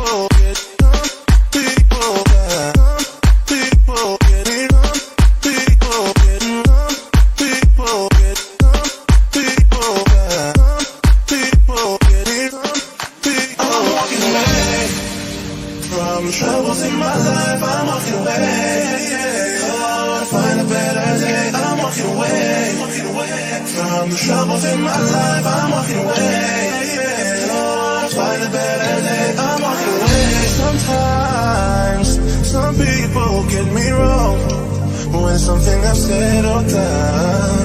people get some people get some people get some people get some people get some people get some people get some people. I'm walking away from troubles in my life. I'm walking away. Oh, to find a better day. I'm walking away from the troubles in my life. I'm walking away. Oh, to find a better day. I'm walking away. Sometimes some people get me wrong when something I've said or done